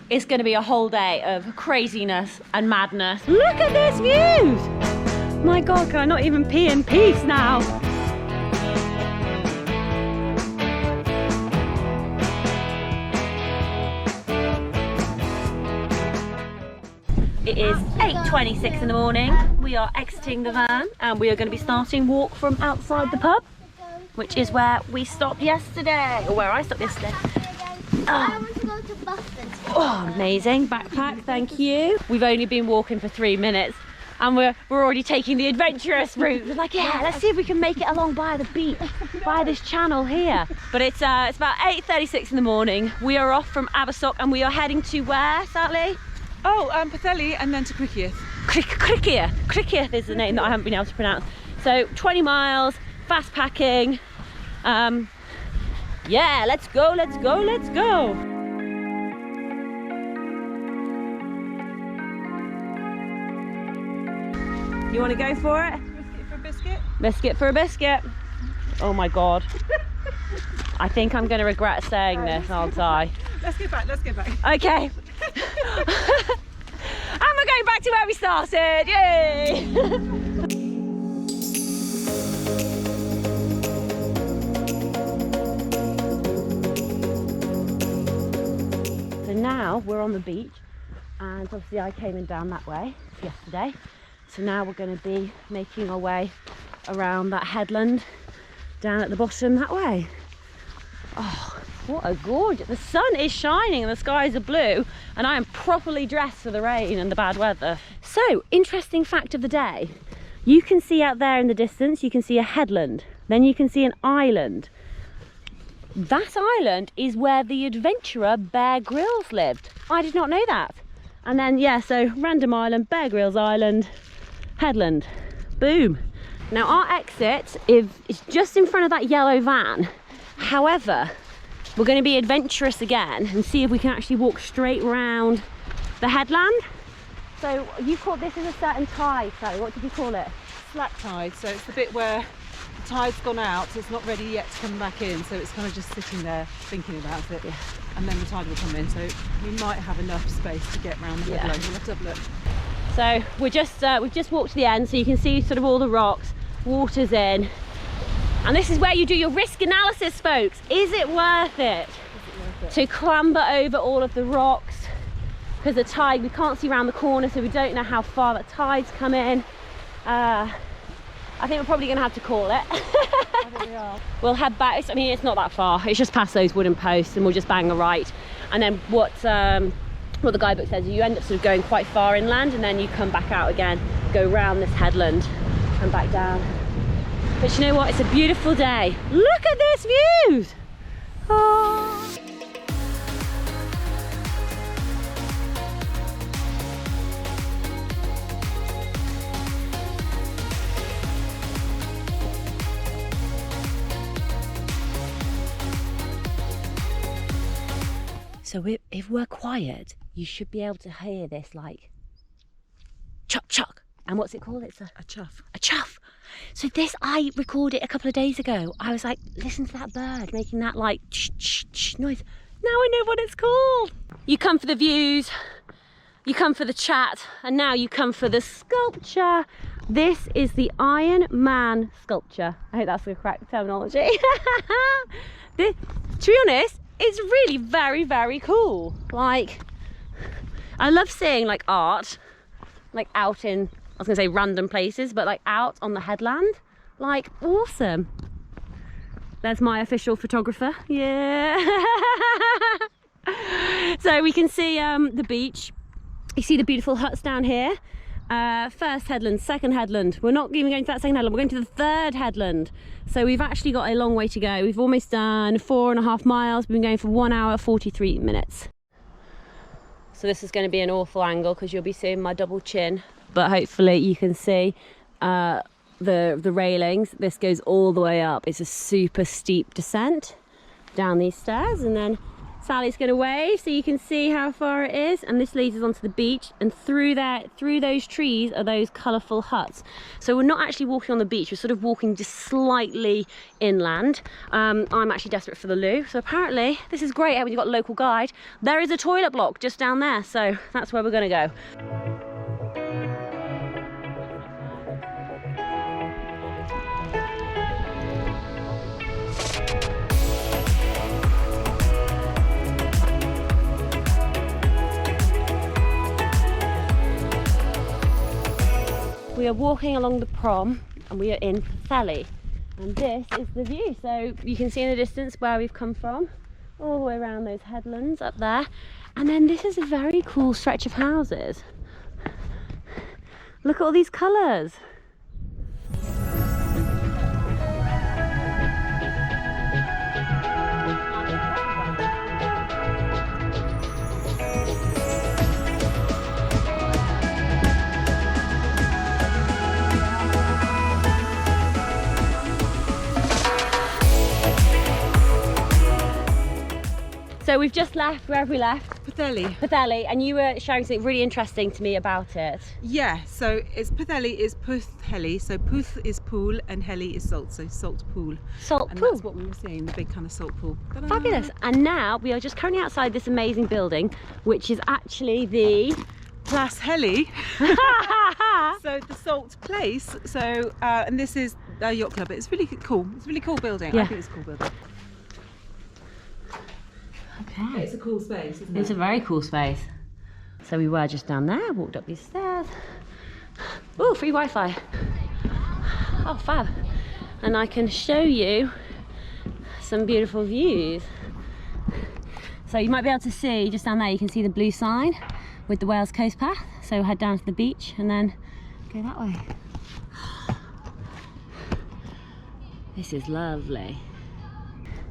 it's going to be a whole day of craziness and madness. Look at this view! My God, can I not even pee in peace now? It is 8:26 in the morning. We are exiting the van and we are going to be starting walk from outside the pub, which is where we stopped yesterday, or where I stopped yesterday. I want to go to Boston. Oh, amazing. Backpack, thank you. We've only been walking for 3 minutes and we're already taking the adventurous route. We're like, yeah, let's see if we can make it along by the beach, by this channel here. But it's about 8:36 in the morning. We are off from Abersock and we are heading to where, Sally? Oh, Pwllheli and then to Criccieth. Criccieth. Criccieth is the name that I haven't been able to pronounce. So 20 miles, fast packing. Yeah, let's go, let's go, let's go. You want to go for it? Biscuit for a biscuit? Biscuit for a biscuit. Oh my God. I think I'm going to regret saying this, aren't I? Let's get back, let's get back. Okay. And we're going back to where we started. Yay! So now we're on the beach, and obviously I came in down that way yesterday. So now we're going to be making our way around that headland down at the bottom that way. Oh, what a gorgeous, the sun is shining and the skies are blue and I am properly dressed for the rain and the bad weather. So, interesting fact of the day, you can see out there in the distance, you can see a headland, then you can see an island. That island is where the adventurer Bear Grylls lived. I did not know that. And then, yeah, so random island, Bear Grylls Island, headland, boom. Now our exit is just in front of that yellow van. However, we're going to be adventurous again and see if we can actually walk straight round the headland. So you called this as a certain tide, Sally. What did you call it? Slack tide, so it's the bit where the tide's gone out, so it's not ready yet to come back in, so it's kind of just sitting there thinking about it. Yeah. And then the tide will come in, so we might have enough space to get round the headland. We'll have to have a look. So we've just walked to the end, so you can see sort of all the rocks, water's in. And this is where you do your risk analysis, folks. Is it worth it to clamber over all of the rocks? Because the tide, we can't see around the corner, so we don't know how far that tide's come in. I think we're probably going to have to call it. I think we are. We'll head back. I mean, it's not that far. It's just past those wooden posts, and we'll just bang a right. And then what the guidebook says, you end up sort of going quite far inland, and then you come back out again, go round this headland, and back down. But you know what? It's a beautiful day. Look at this view! Oh. So if we're quiet, you should be able to hear this like chuck chuck. And what's it called? It's a chuff. A chuff. So this, I recorded a couple of days ago. I was like, listen to that bird making that like ch ch ch noise. Now I know what it's called. You come for the views, you come for the chat, and now you come for the sculpture. This is the Iron Man sculpture. I hope that's the correct terminology. To be honest, it's really very, very cool. Like, I love seeing like art, like out in, I was gonna say random places, but like out on the headland. Like, awesome. There's my official photographer. Yeah. So we can see the beach. You see the beautiful huts down here. First headland, second headland. We're not even going to that second headland, we're going to the third headland. So we've actually got a long way to go. We've almost done 4.5 miles. We've been going for 1 hour, 43 minutes. So this is going to be an awful angle because you'll be seeing my double chin, but hopefully you can see the railings. This goes all the way up. It's a super steep descent down these stairs, and then Sally's going to wave so you can see how far it is, and this leads us onto the beach, and through those trees are those colourful huts. So we're not actually walking on the beach, we're sort of walking just slightly inland. I'm actually desperate for the loo, so apparently this is great when you've got a local guide. There is a toilet block just down there, so that's where we're going to go. We are walking along the prom and we are in Pwllheli, and this is the view. So you can see in the distance where we've come from, all the way around those headlands up there, and then this is a very cool stretch of houses. Look at all these colours. So we've just left, where have we left? Pwllheli. Pwllheli, and you were sharing something really interesting to me about it. Yeah, so Pwllheli is Pwllheli, so Pwll is pool and Heli is salt, so salt pool. Salt and pool. That's what we were seeing, the big kind of salt pool. Ta-da! Fabulous. And now we are just currently outside this amazing building, which is actually the Pwllheli. So the salt place. So and this is a yacht club. It's really cool. It's a really cool building. Yeah. I think it's a cool building. Okay. It's a cool space, isn't it? It's a very cool space. So we were just down there, walked up these stairs. Oh, free Wi-Fi. Oh, fab. And I can show you some beautiful views. So you might be able to see just down there, you can see the blue sign with the Wales coast path. So head down to the beach and then go that way. This is lovely.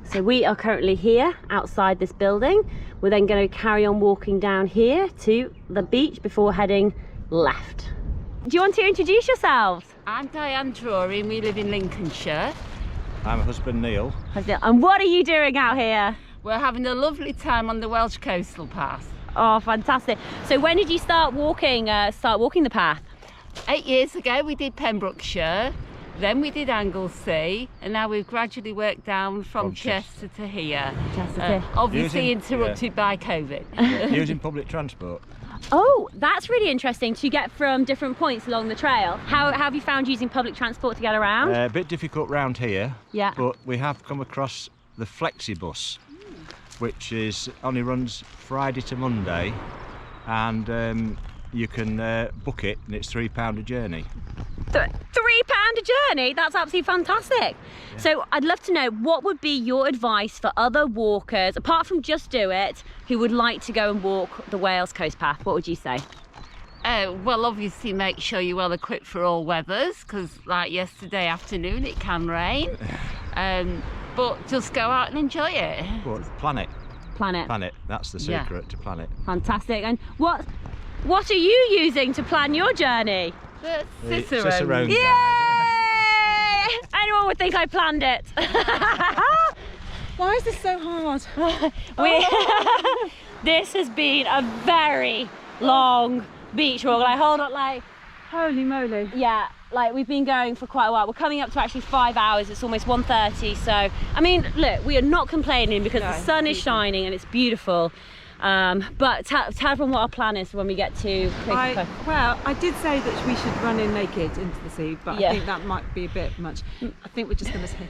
So we are currently here outside this building. We're then going to carry on walking down here to the beach before heading left. Do you want to introduce yourselves? I'm Diane Drury and we live in Lincolnshire. I'm husband Neil. And what are you doing out here? We're having a lovely time on the Welsh coastal path. Oh, fantastic. So when did you start walking the path? 8 years ago we did Pembrokeshire, then we did Anglesey, and now we've gradually worked down from Chester to here. Obviously interrupted by COVID. Using public transport. Oh, that's really interesting to get from different points along the trail. How have you found using public transport to get around? A bit difficult round here, Yeah. but we have come across the Flexibus, which only runs Friday to Monday, and you can book it, and it's £3 a journey. £3 a journey? That's absolutely fantastic. Yeah. So I'd love to know, what would be your advice for other walkers, apart from Just Do It, who would like to go and walk the Wales coast path? What would you say? Well, obviously make sure you're well equipped for all weathers, because like yesterday afternoon it can rain. But just go out and enjoy it. Well, Planet. Planet. That's the secret to Planet. Fantastic. And what are you using to plan your journey? The Cicerone. Yay! Anyone would think I planned it. Why is this so hard? This has been a very long beach walk. Like, hold on, like, Holy moly. yeah, like we've been going for quite a while. We're coming up to actually 5 hours. It's almost 1:30. So, I mean, look, we are not complaining because the sun is shining and it's beautiful. But tell everyone what our plan is when we get to Criccieth. Well, I did say that we should run in naked into the sea, but Yeah. I think that might be a bit much. I think we're just going to take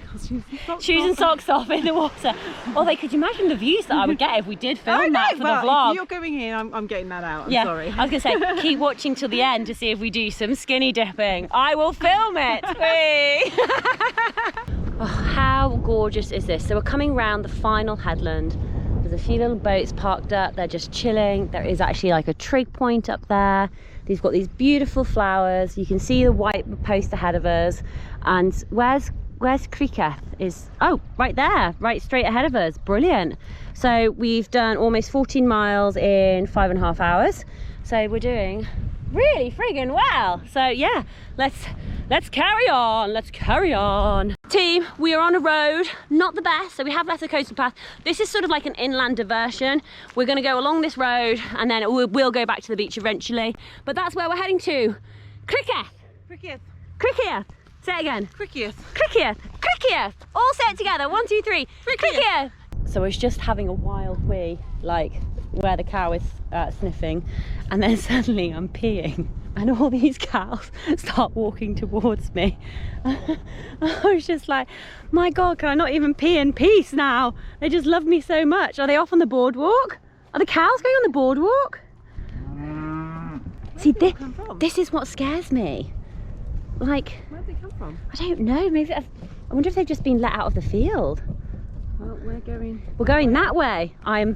our Shoes and socks off in the water. Although, could you imagine the views that I would get if we did film that for the vlog? If you're going in, I'm getting that out. I'm Yeah, sorry. I was going to say, keep watching till the end to see if we do some skinny dipping. I will film it. Whee! Oh, how gorgeous is this? So we're coming round the final headland. There's a few little boats parked up. They're just chilling. There is actually like a trig point up there. They've got these beautiful flowers. You can see the white post ahead of us. And where's Criccieth? Oh, right there, right straight ahead of us. Brilliant. So we've done almost 14 miles in 5.5 hours. So we're doing really friggin' well. So yeah, let's carry on. Let's carry on. Team, we are on a road, not the best, so we have left the coastal path. This is sort of like an inland diversion. We're gonna go along this road and then we'll go back to the beach eventually. But that's where we're heading to. Criccieth. Criccieth. Criccieth. Say it again. Criccieth. Criccieth. Criccieth. All say it together. 1, 2, 3. Criccieth. So I was just having a wild wee, like where the cow is sniffing, and then suddenly I'm peeing and all these cows start walking towards me. I was just like, my God, can I not even pee in peace now? They just love me so much. Are they off on the boardwalk? Are the cows going on the boardwalk? See, this is what scares me. Like, Where'd they come from? I don't know, maybe I wonder if they've just been let out of the field. Well, We're going that way. I'm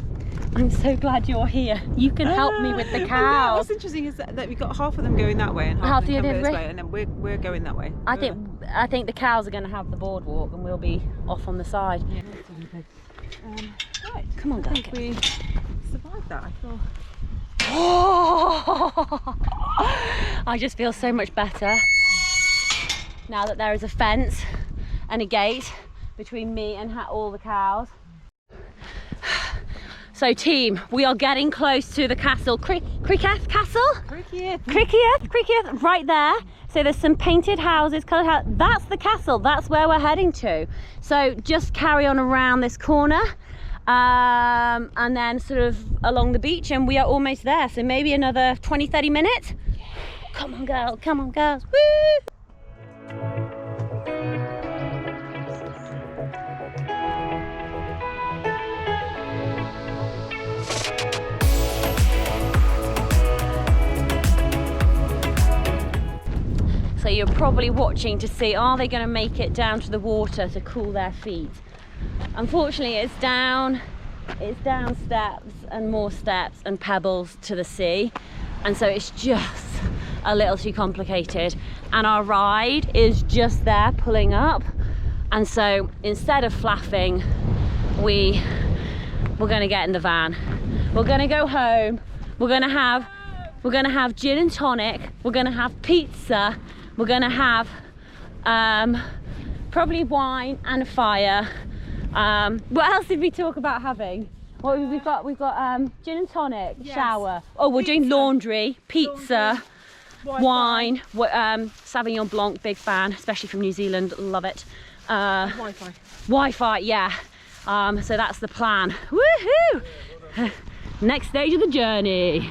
so glad you're here. You can help me with the Well, cows. what's interesting is that we've got half of them going that way and half of them coming this way, and then we're going that way. I think the cows are going to have the boardwalk and we'll be off on the side. Yeah. Right. Come on, I guys. think we survived that. I thought. I just feel so much better now that there is a fence and a gate between me and all the cows. So team, we are getting close to the castle. Criccieth Castle? Criccieth, right there. So there's some painted houses, coloured houses. That's the castle, that's where we're heading to. So just carry on around this corner and then sort of along the beach and we are almost there. So maybe another 20-30 minutes. Come on girls, come on girls, woo! So you're probably watching to see, are they going to make it down to the water to cool their feet? Unfortunately, it's down steps and more steps and pebbles to the sea. And so it's just a little too complicated. And our ride is just there pulling up. And so instead of flapping, we're going to get in the van. We're going to go home. We're going to have gin and tonic. We're going to have pizza. We're going to have probably wine and a fire. What else did we talk about having? What we've got gin and tonic, yes. Shower. Oh, we're doing laundry, pizza, wine, Sauvignon Blanc, big fan, especially from New Zealand, love it. Wi-Fi. Wi-Fi, yeah. So that's the plan. Woohoo! Next stage of the journey.